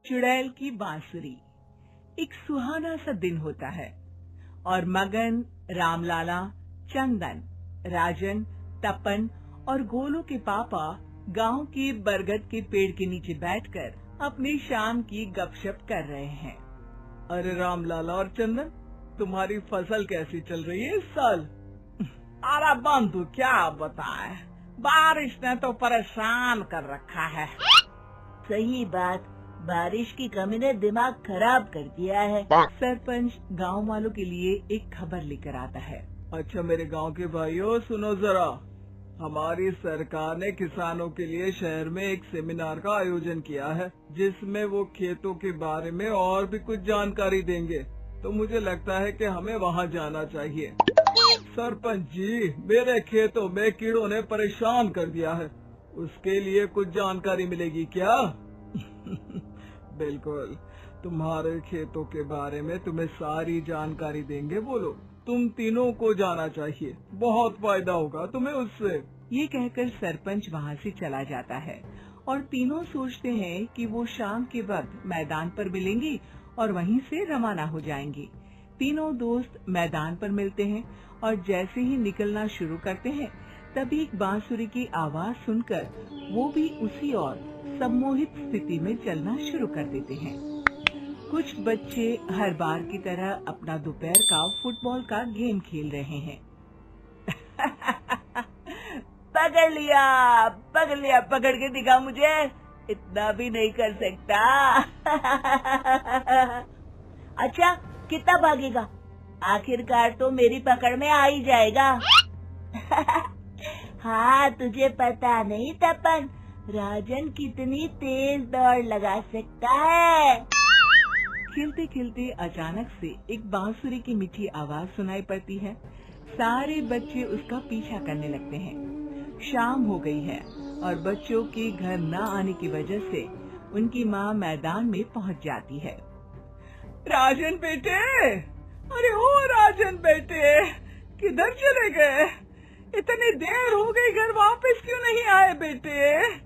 चुड़ैल की बांसुरी। एक सुहाना सा दिन होता है और मगन, रामलाला, चंदन, राजन, तपन और गोलू के पापा गांव के बरगद के पेड़ के नीचे बैठकर अपनी शाम की गपशप कर रहे हैं। अरे रामलाला और चंदन, तुम्हारी फसल कैसी चल रही है इस साल? अरे बंधु, क्या बताए, बारिश ने तो परेशान कर रखा है। सही बात, बारिश की कमी ने दिमाग खराब कर दिया है। सरपंच गांव वालों के लिए एक खबर लेकर आता है। अच्छा मेरे गांव के भाइयों, सुनो जरा। हमारी सरकार ने किसानों के लिए शहर में एक सेमिनार का आयोजन किया है, जिसमें वो खेतों के बारे में और भी कुछ जानकारी देंगे। तो मुझे लगता है कि हमें वहाँ जाना चाहिए। सरपंच जी, मेरे खेतों में कीड़ों ने परेशान कर दिया है, उसके लिए कुछ जानकारी मिलेगी क्या? बिल्कुल, तुम्हारे खेतों के बारे में तुम्हें सारी जानकारी देंगे वो लोग। तुम तीनों को जाना चाहिए, बहुत फायदा होगा तुम्हें उससे। ये कहकर सरपंच वहाँ से चला जाता है और तीनों सोचते हैं कि वो शाम के वक्त मैदान पर मिलेंगे और वहीं से रवाना हो जाएंगे। तीनों दोस्त मैदान पर मिलते हैं और जैसे ही निकलना शुरू करते हैं तभी एक बांसुरी की आवाज सुनकर वो भी उसी ओर सम्मोहित स्थिति में चलना शुरू कर देते हैं। कुछ बच्चे हर बार की तरह अपना दोपहर का फुटबॉल का गेम खेल रहे हैं। पकड़ लिया, पकड़ लिया, पकड़ के दिखा मुझे, इतना भी नहीं कर सकता। अच्छा, कितना भागेगा? आखिरकार तो मेरी पकड़ में आ ही जाएगा। हाँ, तुझे पता नहीं तपन, राजन कितनी तेज दौड़ लगा सकता है। खेलते खेलते अचानक से एक बांसुरी की मीठी आवाज सुनाई पड़ती है। सारे बच्चे उसका पीछा करने लगते हैं। शाम हो गई है और बच्चों के घर न आने की वजह से उनकी माँ मैदान में पहुँच जाती है। राजन बेटे, अरे ओ राजन बेटे, किधर चले गए? इतनी देर हो गई, घर वापस क्यों नहीं आए बेटे?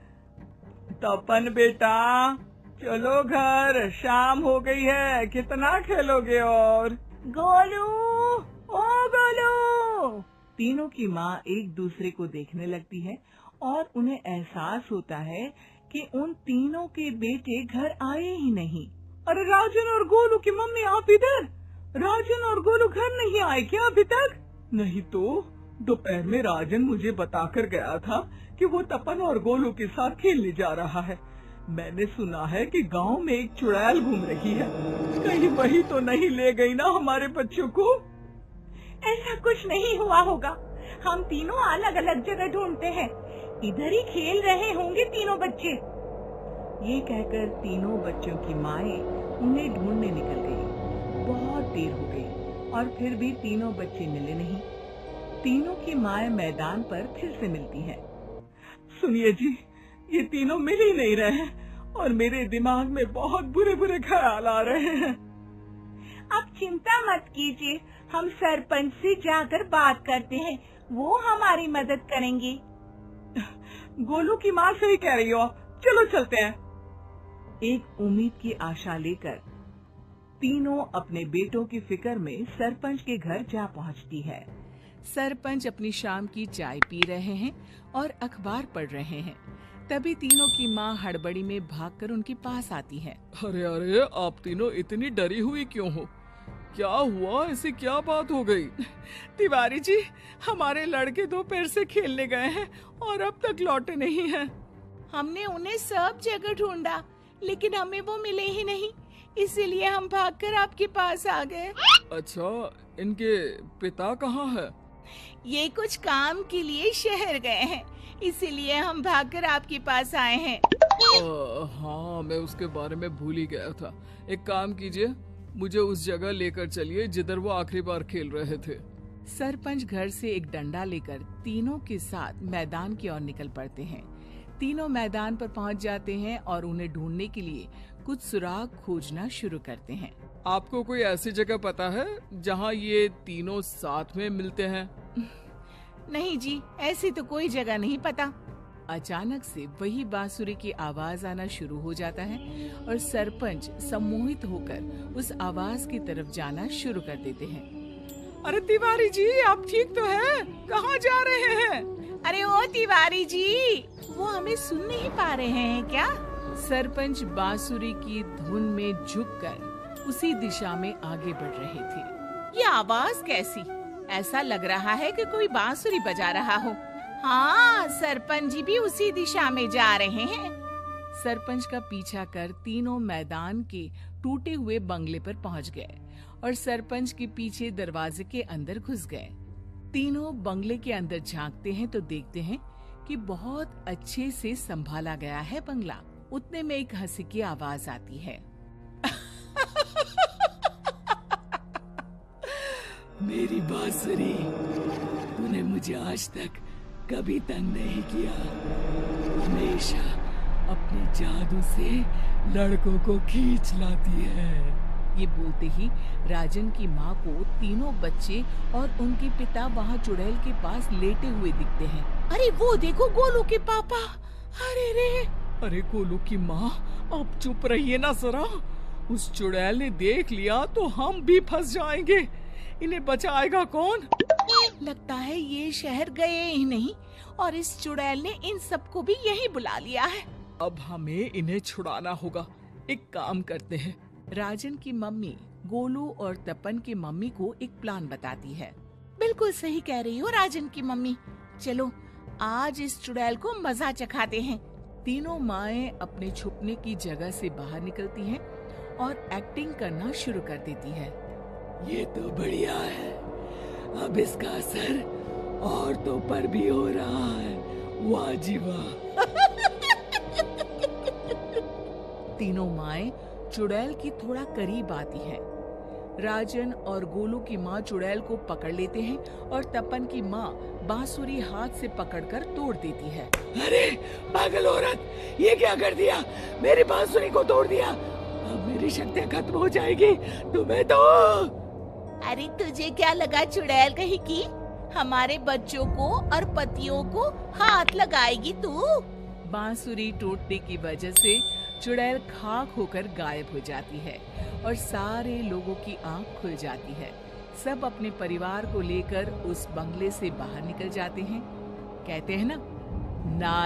तपन बेटा, चलो घर, शाम हो गई है, कितना खेलोगे? और गोलू, ओ गोलू। तीनों की माँ एक दूसरे को देखने लगती है और उन्हें एहसास होता है कि उन तीनों के बेटे घर आए ही नहीं। अरे राजन और गोलू की मम्मी, आप इधर? राजन और गोलू घर नहीं आए क्या अभी तक? नहीं तो दोपहर में राजन मुझे बताकर गया था कि वो तपन और गोलू के साथ खेलने जा रहा है। मैंने सुना है कि गांव में एक चुड़ैल घूम रही है, कहीं वही तो नहीं ले गई ना हमारे बच्चों को? ऐसा कुछ नहीं हुआ होगा, हम तीनों अलग अलग जगह ढूंढते हैं, इधर ही खेल रहे होंगे तीनों बच्चे। ये कहकर तीनों बच्चों की माएं उन्हें ढूंढने निकल गई। बहुत देर हो गई और फिर भी तीनों बच्चे मिले नहीं। तीनों की माएं मैदान पर फिर से मिलती हैं। सुनिए जी, ये तीनों मिल ही नहीं रहे हैं और मेरे दिमाग में बहुत बुरे बुरे ख्याल आ रहे हैं। अब चिंता मत कीजिए, हम सरपंच से जाकर बात करते हैं, वो हमारी मदद करेंगे। गोलू की माँ सही कह रही हो, चलो चलते हैं। एक उम्मीद की आशा लेकर तीनों अपने बेटों की फिक्र में सरपंच के घर जा पहुंचती है। सरपंच अपनी शाम की चाय पी रहे हैं और अखबार पढ़ रहे हैं। तभी तीनों की माँ हड़बड़ी में भागकर उनके पास आती है। अरे अरे, आप तीनों इतनी डरी हुई क्यों हो? क्या हुआ? ऐसी क्या बात हो गई? तिवारी जी, हमारे लड़के दोपहर से खेलने गए हैं और अब तक लौटे नहीं हैं। हमने उन्हें सब जगह ढूंढा, लेकिन हमें वो मिले ही नहीं, इसीलिए हम भागकर आपके पास आ गए। अच्छा, इनके पिता कहाँ है? ये कुछ काम के लिए शहर गए हैं, इसीलिए हम भागकर आपके पास आए हैं। हाँ, मैं उसके बारे में भूल ही गया था। एक काम कीजिए, मुझे उस जगह लेकर चलिए जिधर वो आखिरी बार खेल रहे थे। सरपंच घर से एक डंडा लेकर तीनों के साथ मैदान की ओर निकल पड़ते हैं। तीनों मैदान पर पहुंच जाते हैं और उन्हें ढूंढने के लिए कुछ सुराग खोजना शुरू करते हैं। आपको कोई ऐसी जगह पता है जहां ये तीनों साथ में मिलते हैं? नहीं जी, ऐसी तो कोई जगह नहीं पता। अचानक से वही बांसुरी की आवाज आना शुरू हो जाता है और सरपंच सम्मोहित होकर उस आवाज की तरफ जाना शुरू कर देते हैं। अरे तिवारी जी, आप ठीक तो हैं? कहाँ जा रहे हैं? अरे ओ तिवारी जी, वो हमें सुन नहीं पा रहे हैं क्या? सरपंच बांसुरी की धुन में झुककर उसी दिशा में आगे बढ़ रहे थे। ये आवाज कैसी? ऐसा लग रहा है कि कोई बांसुरी बजा रहा हो। हाँ, सरपंच जी भी उसी दिशा में जा रहे हैं। सरपंच का पीछा कर तीनों मैदान के टूटे हुए बंगले पर पहुंच गए और सरपंच के पीछे दरवाजे के अंदर घुस गए। तीनों बंगले के अंदर झांकते हैं तो देखते हैं कि बहुत अच्छे से संभाला गया है बंगला। उतने में एक हंसी की आवाज आती है। मेरी बांसुरी, तूने मुझे आज तक कभी तंग नहीं किया। हमेशा अपने जादू से लड़कों को खींच लाती है। ये बोलते ही राजन की माँ को तीनों बच्चे और उनके पिता वहाँ चुड़ैल के पास लेटे हुए दिखते हैं। अरे वो देखो, गोलू के पापा। अरे रे! अरे गोलू की माँ, आप चुप रहिए ना जरा। उस चुड़ैल ने देख लिया तो हम भी फंस जाएंगे। इन्हें बचाएगा कौन? लगता है ये शहर गए ही नहीं और इस चुड़ैल ने इन सबको भी यहीं बुला लिया है। अब हमें इन्हें छुड़ाना होगा। एक काम करते हैं। राजन की मम्मी गोलू और तपन की मम्मी को एक प्लान बताती है। बिल्कुल सही कह रही हो राजन की मम्मी। चलो आज इस चुड़ैल को मजा चखाते हैं। तीनों माएं अपने छुपने की जगह से बाहर निकलती हैं और एक्टिंग करना शुरू कर देती है। ये तो बढ़िया है। अब इसका असर औरतों पर भी हो रहा है। वाह जी वाह। तीनों माएं चुड़ैल की थोड़ा करीब आती हैं। राजन और गोलू की माँ चुड़ैल को पकड़ लेते हैं और तपन की माँ बांसुरी हाथ से पकड़कर तोड़ देती है। अरे पागल औरत, ये क्या कर दिया? मेरी बांसुरी को तोड़ दिया। अब मेरी शक्तियाँ खत्म हो जाएगी। तुम्हें तो अरे तुझे क्या लगा चुड़ैल कहीं की हमारे बच्चों को और पतियों को हाथ लगाएगी तू? बांसुरी टूटने की वजह से चुड़ैल खाक होकर गायब हो जाती है और सारे लोगों की आंख खुल जाती है। सब अपने परिवार को लेकर उस बंगले से बाहर निकल जाते हैं। कहते हैं ना, नारी